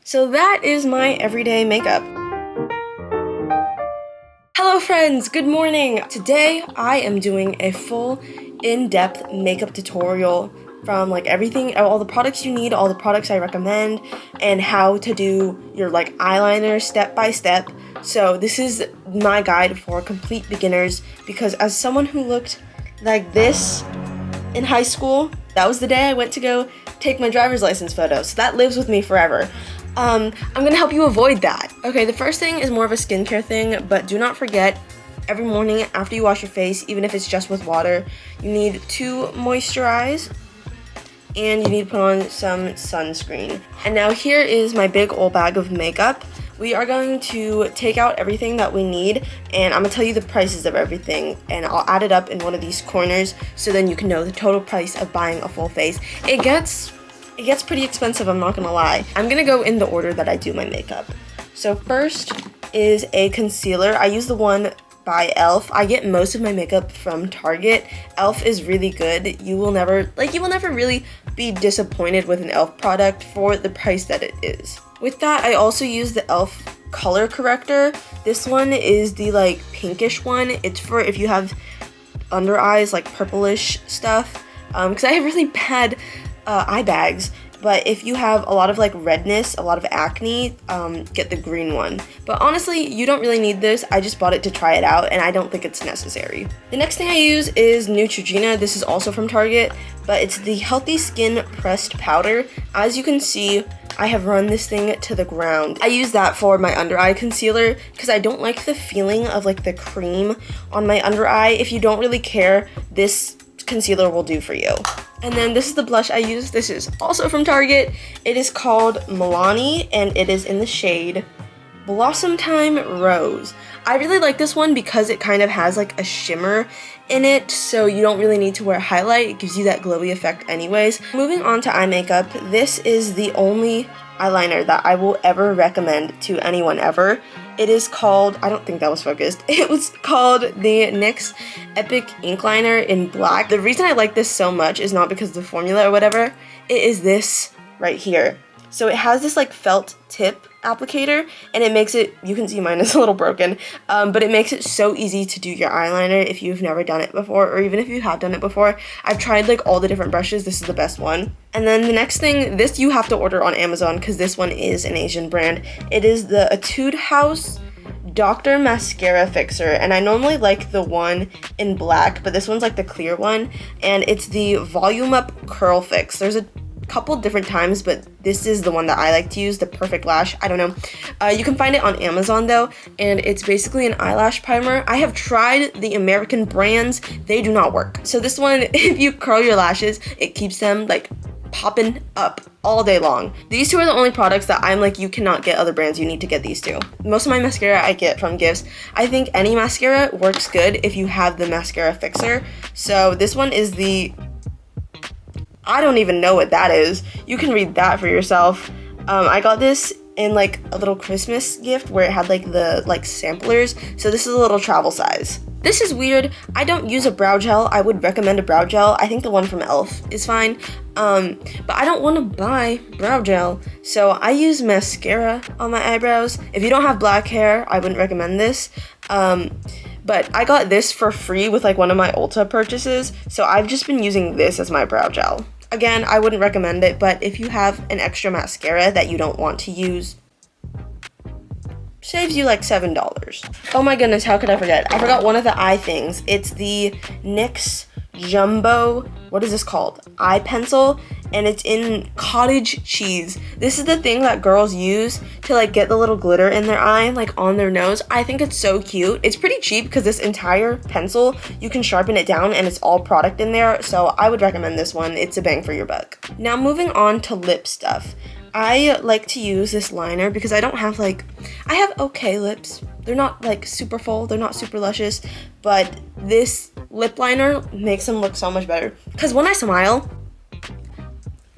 So that is my everyday makeup. Hello friends, good morning! Today I am doing a full in-depth makeup tutorial from like everything, all the products you need, all the products I recommend, and how to do your like eyeliner step by step. So this is my guide for complete beginners because as someone who looked like this in high school, that was the day I went to go take my driver's license photo, so that lives with me forever. I'm gonna help you avoid that. Okay, the first thing is more of a skincare thing, but do not forget, every morning after you wash your face, even if it's just with water, you need to moisturize and you need to put on some sunscreen. And now here is my big old bag of makeup. We are going to take out everything that we need, and I'm gonna tell you the prices of everything, and I'll add it up in one of these corners so then you can know the total price of buying a full face. It gets pretty expensive, I'm not gonna lie. I'm gonna go in the order that I do my makeup. So first is a concealer. I use the one by e.l.f. I get most of my makeup from Target. e.l.f. is really good. You will never really be disappointed with an e.l.f. product for the price that it is. With that, I also use the e.l.f. color corrector. This one is the like pinkish one. It's for if you have under eyes, like purplish stuff. Because I have really bad eye bags, but if you have a lot of like redness, a lot of acne, get the green one. But honestly, you don't really need this. I just bought it to try it out and I don't think it's necessary. The next thing I use is Neutrogena. This is also from Target, but it's the Healthy Skin Pressed Powder. As you can see, I have run this thing to the ground. I use that for my under eye concealer because I don't like the feeling of like the cream on my under eye. If you don't really care, this concealer will do for you. And then this is the blush I use. This is also from Target. It is called Milani and it is in the shade Blossom Time Rose. I really like this one because it kind of has like a shimmer in it, so you don't really need to wear highlight. It gives you that glowy effect anyways. Moving on to eye makeup, this is the only eyeliner that I will ever recommend to anyone ever. It is called, I don't think that was focused, it was called the NYX Epic Ink Liner in black. The reason I like this so much is not because of the formula or whatever, it is this right here. So it has this like felt tip applicator and it makes it, you can see mine is a little broken, but it makes it so easy to do your eyeliner if you've never done it before, or even if you have done it before. I've tried like all the different brushes, this is the best one. And then the next thing, this you have to order on Amazon because this one is an Asian brand. It is the Etude House Dr. Mascara Fixer, and I normally like the one in black, but this one's like the clear one, and it's the Volume Up Curl Fix. There's a couple different times, but this is the one that I like to use, the Perfect Lash. I don't know. You can find it on Amazon though, and it's basically an eyelash primer. I have tried the American brands, they do not work. So this one, if you curl your lashes, it keeps them like popping up all day long. These two are the only products that I'm like, you cannot get other brands, you need to get these two. Most of my mascara I get from gifts. I think any mascara works good if you have the mascara fixer. So this one is the, I don't even know what that is. You can read that for yourself. I got this in like a little Christmas gift where it had like the like samplers. So this is a little travel size. This is weird. I don't use a brow gel. I would recommend a brow gel. I think the one from e.l.f. is fine. But I don't want to buy brow gel. So I use mascara on my eyebrows. If you don't have black hair, I wouldn't recommend this. But I got this for free with like one of my Ulta purchases. So I've just been using this as my brow gel. Again, I wouldn't recommend it, but if you have an extra mascara that you don't want to use, saves you like $7. Oh my goodness, how could I forget? I forgot one of the eye things. It's the NYX Jumbo, what is this called? Eye pencil, and it's in cottage cheese. This is the thing that girls use to like get the little glitter in their eye, like on their nose. I think it's so cute. It's pretty cheap because this entire pencil, you can sharpen it down and it's all product in there. So I would recommend this one. It's a bang for your buck. Now moving on to lip stuff. I like to use this liner because I don't have like, I have okay lips. They're not like super full, they're not super luscious, but this lip liner makes them look so much better. Because when I smile,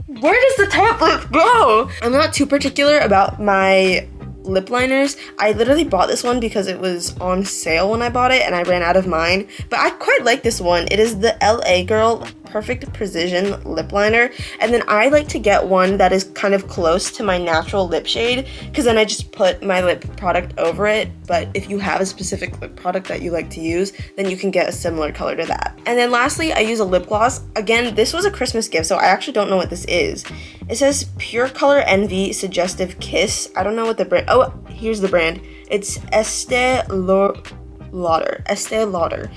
where does the top lip go? I'm not too particular about my lip liners. I literally bought this one because it was on sale when I bought it and I ran out of mine, but I quite like this one. It is the LA Girl perfect precision lip liner. And then I like to get one that is kind of close to my natural lip shade, because then I just put my lip product over it. But if you have a specific lip product that you like to use, then you can get a similar color to that. And then lastly, I use a lip gloss. Again, this was a Christmas gift, so I actually don't know what this is. It says Pure Color Envy Suggestive Kiss. I don't know what the brand, oh, here's the brand. It's Estee Lauder. Estee Lauder.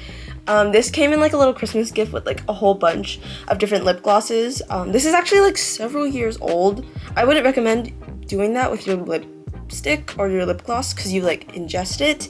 This came in like a little Christmas gift with like a whole bunch of different lip glosses. This is actually like several years old. I wouldn't recommend doing that with your lipstick or your lip gloss because you like ingest it.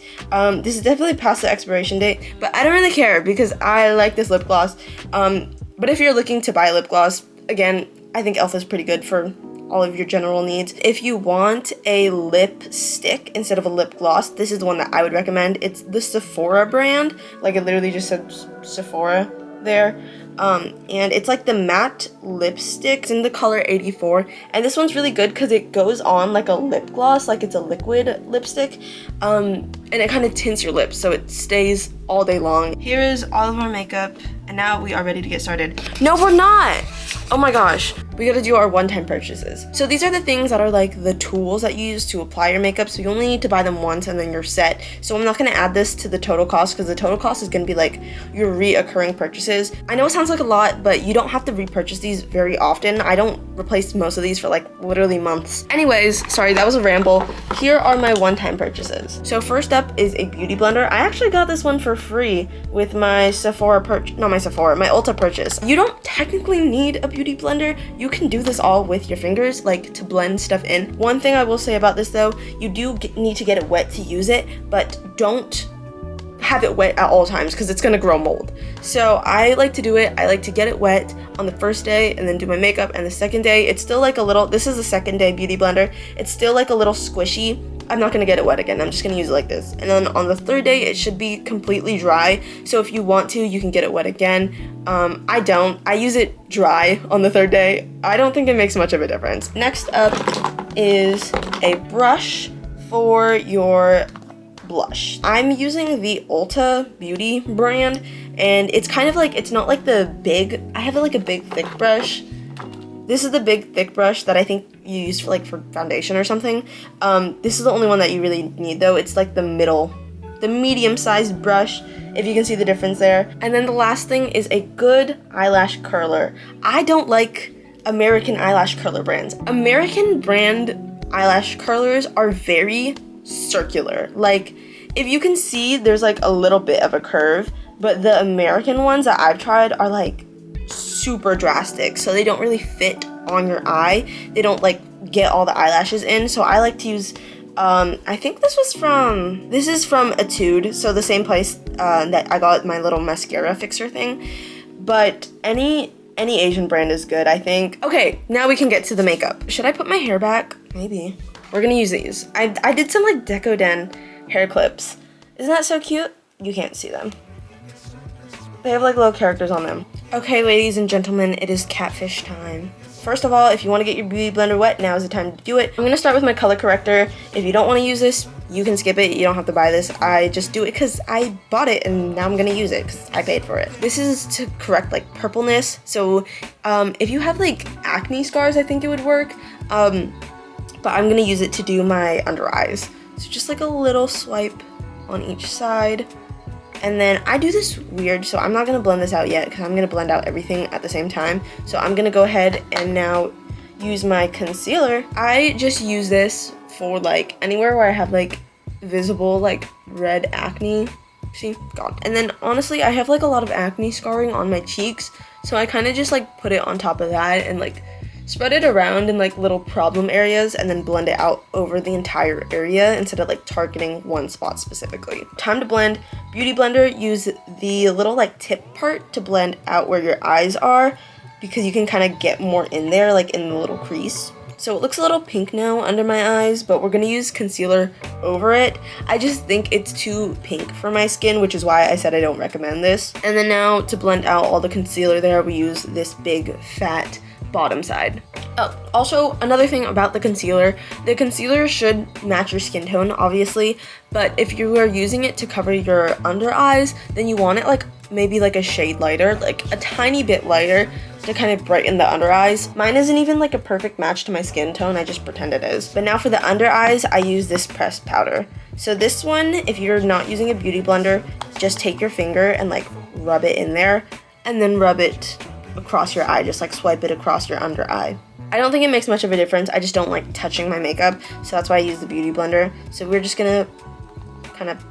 This is definitely past the expiration date, but I don't really care because I like this lip gloss. But if you're looking to buy lip gloss, again, I think e.l.f. is pretty good for all of your general needs. If you want a lipstick instead of a lip gloss, this is the one that I would recommend. It's the Sephora brand. Like, it literally just says Sephora there. And it's like the matte lipstick. It's in the color 84. And this one's really good because it goes on like a lip gloss, like it's a liquid lipstick. And it kind of tints your lips, so it stays all day long. Here is all of our makeup, and now we are ready to get started. No, we're not! Oh my gosh, we gotta do our one-time purchases. So these are the things that are like the tools that you use to apply your makeup, so you only need to buy them once and then you're set. So I'm not gonna add this to the total cost because the total cost is gonna be like your reoccurring purchases. I know it sounds like a lot, but you don't have to repurchase these very often. I don't replace most of these for like literally months. Anyways, sorry, that was a ramble. Here are my one-time purchases. So first up is a beauty blender. I actually got this one for free with my my Ulta purchase. You don't technically need a beauty blender. You can do this all with your fingers, like to blend stuff in. One thing I will say about this though, you do need to get it wet to use it, but don't have it wet at all times because it's gonna grow mold. So I like to do it, I like to get it wet on the first day and then do my makeup, and the second day it's still like a little, this is the second day beauty blender, it's still like a little squishy. I'm not gonna get it wet again, I'm just gonna use it like this. And then on the third day it should be completely dry, so if you want to, you can get it wet again. I don't. I use it dry on the third day. I don't think it makes much of a difference. Next up is a brush for your blush. I'm using the Ulta Beauty brand, and it's kind of like, it's not like the big, I have like a big thick brush. This is the big thick brush that I think you use for like for foundation or something. This is the only one that you really need though. It's like the medium-sized brush, if you can see the difference there. And then the last thing is a good eyelash curler. I don't like American eyelash curler brands. American brand eyelash curlers are very circular. Like, if you can see, there's like a little bit of a curve, but the American ones that I've tried are like super drastic, so they don't really fit on your eye. They don't like get all the eyelashes in. So I like to use I think this is from Etude, so the same place that I got my little mascara fixer thing. But any Asian brand is good, I think. Okay, now we can get to the makeup. Should I put my hair back? Maybe. We're gonna use these. I did some like Deco Den hair clips. Isn't that so cute? You can't see them. They have like little characters on them. Okay, ladies and gentlemen, it is catfish time. First of all, if you want to get your beauty blender wet, now is the time to do it. I'm gonna start with my color corrector. If you don't want to use this, you can skip it. You don't have to buy this. I just do it because I bought it and now I'm gonna use it because I paid for it. This is to correct like purpleness. So if you have like acne scars, I think it would work. But I'm gonna use it to do my under eyes. So just like a little swipe on each side. And then I do this weird, so I'm not gonna blend this out yet because I'm gonna blend out everything at the same time. So I'm gonna go ahead and now use my concealer. I just use this for like anywhere where I have like visible like red acne. See, gone. And then honestly, I have like a lot of acne scarring on my cheeks. So I kind of just like put it on top of that and like spread it around in like little problem areas and then blend it out over the entire area instead of like targeting one spot specifically. Time to blend. Beauty blender, use the little like tip part to blend out where your eyes are because you can kind of get more in there, like in the little crease. So it looks a little pink now under my eyes, but we're gonna use concealer over it. I just think it's too pink for my skin, which is why I said I don't recommend this. And then now to blend out all the concealer there, we use this big fat bottom side. Oh, also another thing about the concealer should match your skin tone, obviously, but if you are using it to cover your under eyes, then you want it like maybe like a shade lighter, like a tiny bit lighter to kind of brighten the under eyes. Mine isn't even like a perfect match to my skin tone, I just pretend it is. But now for the under eyes, I use this pressed powder. So this one, if you're not using a beauty blender, just take your finger and like rub it in there and then rub it across your eye, just like swipe it across your under eye. I don't think it makes much of a difference. I just don't like touching my makeup, so that's why I use the beauty blender. So we're just gonna kind of,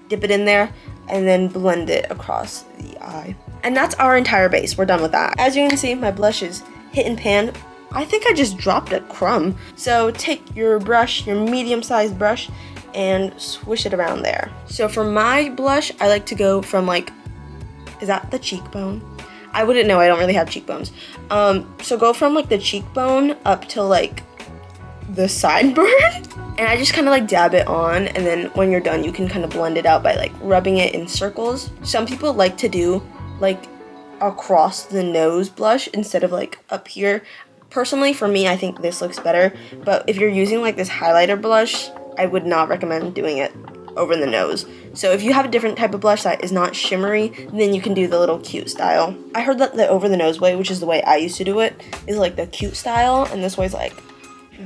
dip it in there and then blend it across the eye. And that's our entire base. We're done with that. As you can see, my blush is hit and pan. I think I just dropped a crumb. So take your brush, your medium-sized brush, and swish it around there. So for my blush, I like to go from like, is that the cheekbone? I wouldn't know, I don't really have cheekbones. So go from like the cheekbone up to like the sideburn. And I just kind of like dab it on, and then when you're done, you can kind of blend it out by like rubbing it in circles. Some people like to do like across the nose blush instead of like up here. Personally, for me, I think this looks better, but if you're using like this highlighter blush, I would not recommend doing it over the nose. So if you have a different type of blush that is not shimmery, then you can do the little cute style. I heard that the over the nose way, which is the way I used to do it, is like the cute style, and this way's like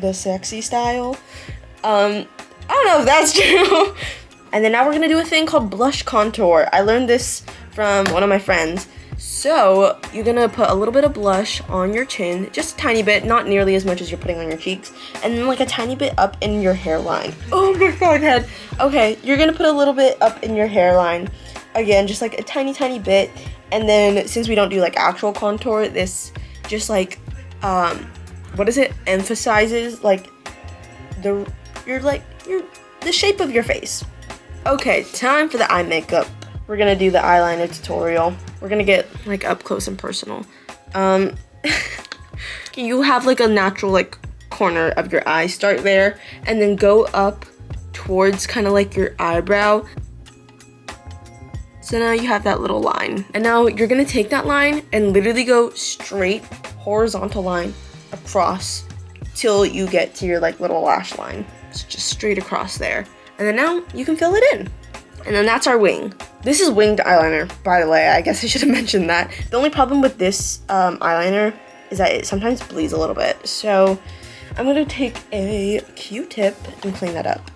the sexy style. I don't know if that's true. And then now we're gonna do a thing called blush contour. I learned this from one of my friends. So you're gonna put a little bit of blush on your chin, just a tiny bit, not nearly as much as you're putting on your cheeks, and then like a tiny bit up in your hairline. Oh my god, head. Okay, you're gonna put a little bit up in your hairline. Again, just like a tiny, tiny bit. And then since we don't do like actual contour, this just like, emphasizes like the shape of your face. Okay, time for the eye makeup. We're gonna do the eyeliner tutorial. We're gonna get like up close and personal. You have like a natural like corner of your eye. Start there and then go up towards kind of like your eyebrow. So now you have that little line. And now you're gonna take that line and literally go straight horizontal line across till you get to your like little lash line. It's just straight across there. And then now you can fill it in. And then that's our wing. This is winged eyeliner, by the way. I guess I should have mentioned that. The only problem with this eyeliner is that it sometimes bleeds a little bit. So I'm gonna take a Q-tip and clean that up.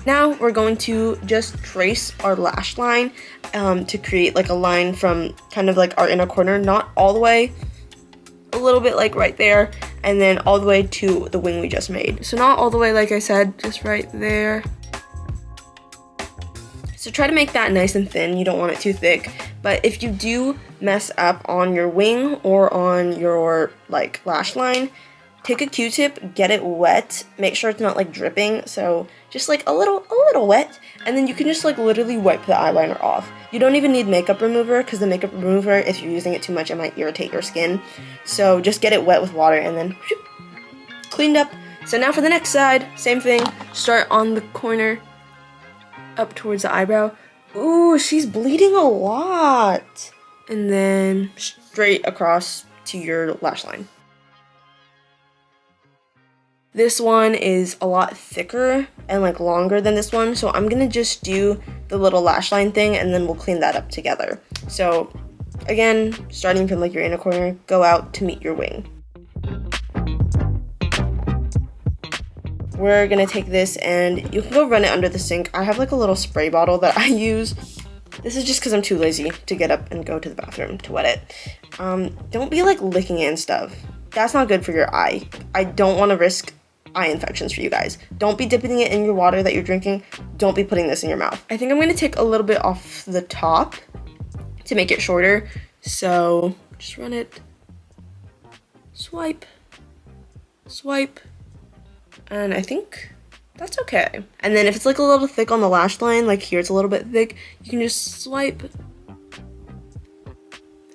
Now we're going to just trace our lash line to create like a line from kind of like our inner corner, not all the way, a little bit like right there, and then all the way to the wing we just made. So not all the way, like I said, just right there. So try to make that nice and thin. You don't want it too thick. But if you do mess up on your wing or on your like lash line, take a Q-tip, get it wet, make sure it's not like dripping, so just like a little wet, and then you can just like literally wipe the eyeliner off. You don't even need makeup remover, because the makeup remover, if you're using it too much, it might irritate your skin. So just get it wet with water and then whoop, cleaned up. So now for the next side, same thing, start on the corner up towards the eyebrow. Ooh, she's bleeding a lot. And then straight across to your lash line. This one is a lot thicker and like longer than this one, so I'm gonna just do the little lash line thing and then we'll clean that up together. So again, starting from like your inner corner, go out to meet your wing. We're gonna take this and you can go run it under the sink. I have like a little spray bottle that I use. This is just because I'm too lazy to get up and go to the bathroom to wet it. Don't be like licking it and stuff. That's not good for your eye. I don't want to risk eye infections for you guys. Don't be dipping it in your water that you're drinking. Don't be putting this in your mouth. I think I'm gonna take a little bit off the top to make it shorter. So just run it, swipe, swipe, and I think that's okay. And then if it's like a little thick on the lash line, like here it's a little bit thick, you can just swipe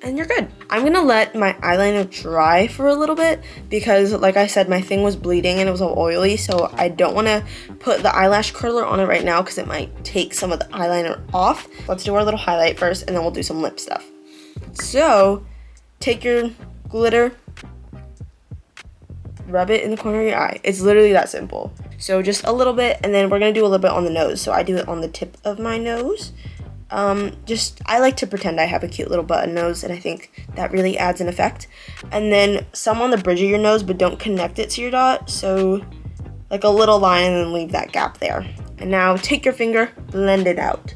and you're good. I'm gonna let my eyeliner dry for a little bit because like I said, my thing was bleeding and it was all oily, so I don't wanna put the eyelash curler on it right now because it might take some of the eyeliner off. Let's do our little highlight first and then we'll do some lip stuff. So take your glitter rub it in the corner of your eye. It's literally that simple. So just a little bit, and then we're gonna do a little bit on the nose. So I do it on the tip of my nose. I like to pretend I have a cute little button nose, and I think that really adds an effect. And then some on the bridge of your nose, but don't connect it to your dot. So like a little line, and then leave that gap there. And now take your finger, blend it out.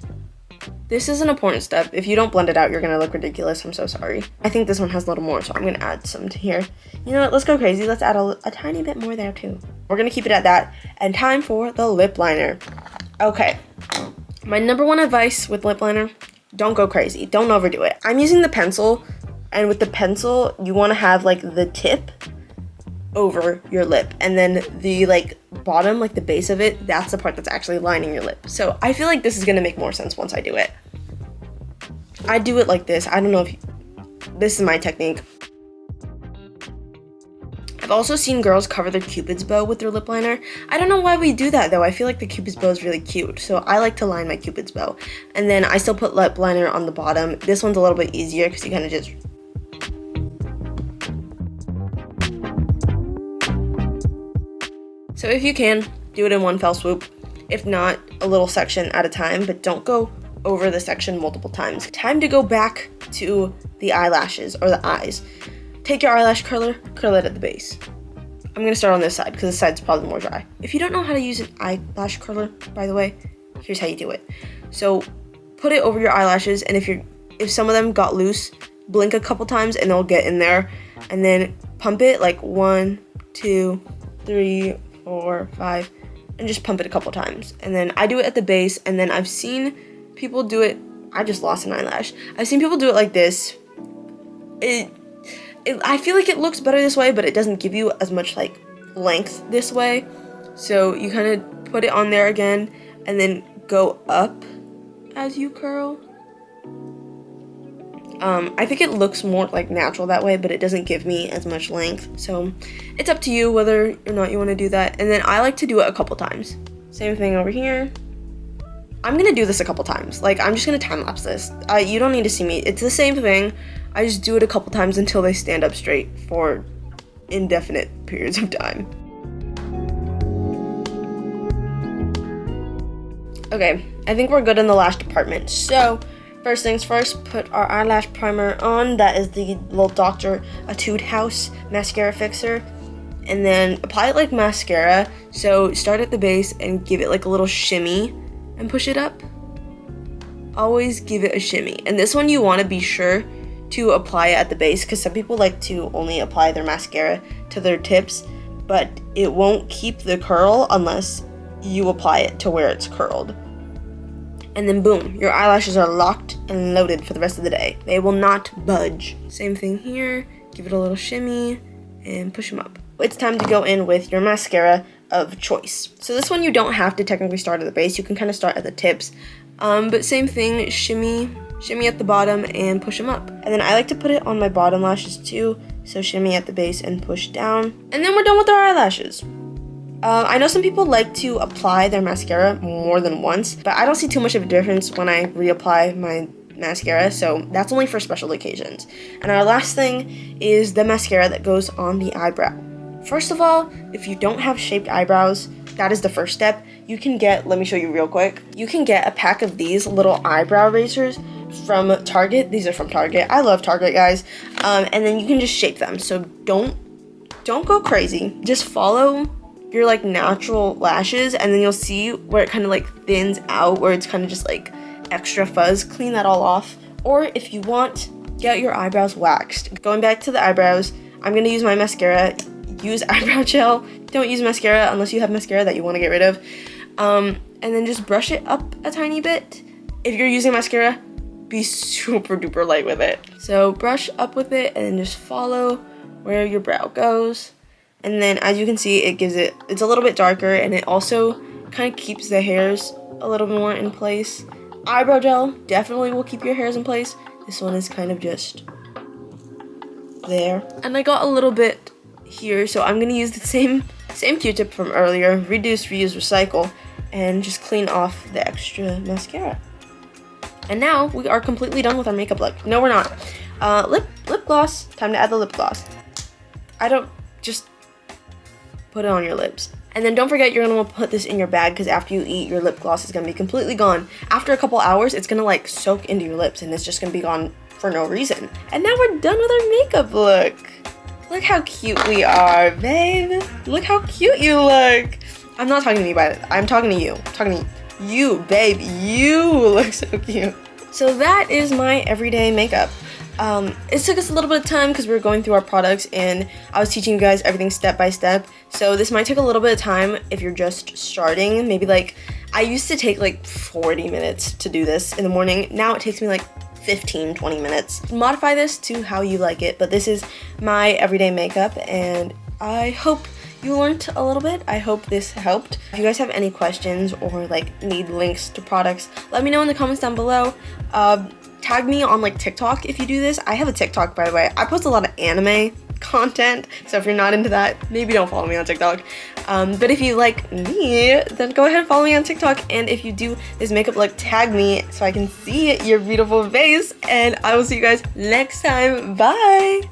This is an important step. If you don't blend it out, you're gonna look ridiculous. I'm so sorry. I think this one has a little more, so I'm gonna add some to here. You know what, let's go crazy. Let's add a tiny bit more there too. We're gonna keep it at that. And time for the lip liner. Okay, my number one advice with lip liner, don't go crazy. Don't overdo it. I'm using the pencil, and with the pencil, you wanna have like the tip over your lip, and then the like bottom, like the base of it, that's the part that's actually lining your lip. So I feel like this is gonna make more sense once I do it. I do it like this. I don't know if this is my technique. I've also seen girls cover their cupid's bow with their lip liner. I don't know why we do that though. I feel like the cupid's bow is really cute, so I like to line my cupid's bow, and then I still put lip liner on the bottom. This one's a little bit easier because you kind of just so if you can, do it in one fell swoop. If not, a little section at a time, but don't go over the section multiple times. Time to go back to the eyelashes or the eyes. Take your eyelash curler, curl it at the base. I'm gonna start on this side because this side's probably more dry. If you don't know how to use an eyelash curler, by the way, here's how you do it. So put it over your eyelashes, and if some of them got loose, blink a couple times and they'll get in there, and then pump it like 1, 2, 3, 4, 5, and just pump it a couple times. And then I do it at the base, and then I've seen people do it. I just lost an eyelash. I've seen people do it like this. I feel like it looks better this way, but it doesn't give you as much like length this way. So you kind of put it on there again, and then go up as you curl. I think it looks more like natural that way, but it doesn't give me as much length. So it's up to you whether or not you want to do that. And then I like to do it a couple times. Same thing over here. I'm gonna do this a couple times. Like, I'm just gonna time lapse this. You don't need to see me. It's the same thing. I just do it a couple times until they stand up straight for indefinite periods of time. Okay, I think we're good in the lash department. So first things first, put our eyelash primer on. That is the little Dr. Etude House mascara fixer. And then apply it like mascara. So start at the base and give it like a little shimmy and push it up. Always give it a shimmy. And this one you want to be sure to apply it at the base, because some people like to only apply their mascara to their tips, but it won't keep the curl unless you apply it to where it's curled. And then boom, your eyelashes are locked and loaded for the rest of the day. They will not budge. Same thing here, give it a little shimmy and push them up. It's time to go in with your mascara of choice. So this one you don't have to technically start at the base, you can kind of start at the tips. But same thing, shimmy at the bottom and push them up. And then I like to put it on my bottom lashes too, so shimmy at the base and push down. And then we're done with our eyelashes. I know some people like to apply their mascara more than once, but I don't see too much of a difference when I reapply my mascara, so that's only for special occasions. And our last thing is the mascara that goes on the eyebrow. First of all, if you don't have shaped eyebrows, that is the first step. You can get, let me show you real quick. You can get a pack of these little eyebrow razors from Target. These are from Target. I love Target, guys. And then you can just shape them. So don't go crazy. Just follow your like natural lashes, and then you'll see where it kind of like thins out, where it's kind of just like extra fuzz. Clean that all off. Or if you want, get your eyebrows waxed. Going back to the eyebrows, I'm gonna use my mascara. Use eyebrow gel. Don't use mascara unless you have mascara that you want to get rid of. And then just brush it up a tiny bit. If you're using mascara, be super duper light with it. So brush up with it and then just follow where your brow goes. And then as you can see, it's a little bit darker, and it also kind of keeps the hairs a little bit more in place. Eyebrow gel definitely will keep your hairs in place. This one is kind of just there. And I got a little bit here, so I'm gonna use the same Q-tip from earlier, reduce, reuse, recycle, and just clean off the extra mascara. And now we are completely done with our makeup look. No, we're not. Lip gloss. Time to add the lip gloss. put it on your lips. And then don't forget, you're gonna want to put this in your bag because after you eat, your lip gloss is gonna be completely gone. After a couple hours, it's gonna like soak into your lips and it's just gonna be gone for no reason. And now we're done with our makeup look. Look how cute we are, babe. Look how cute you look. I'm not talking to me by it. I'm talking to you. I'm talking to you, babe. You look so cute. So that is my everyday makeup. It took us a little bit of time because we were going through our products and I was teaching you guys everything step by step. So this might take a little bit of time if you're just starting. Maybe like, I used to take like 40 minutes to do this in the morning. Now it takes me like 15-20 minutes. Modify this to how you like it, but this is my everyday makeup and I hope you learned a little bit. I hope this helped. If you guys have any questions or like need links to products, let me know in the comments down below. Tag me on like TikTok if you do this. I have a TikTok, by the way. I post a lot of anime content, so if you're not into that, maybe don't follow me on TikTok. But if you like me, then go ahead and follow me on TikTok. And if you do this makeup look, tag me so I can see your beautiful face. And I will see you guys next time. Bye!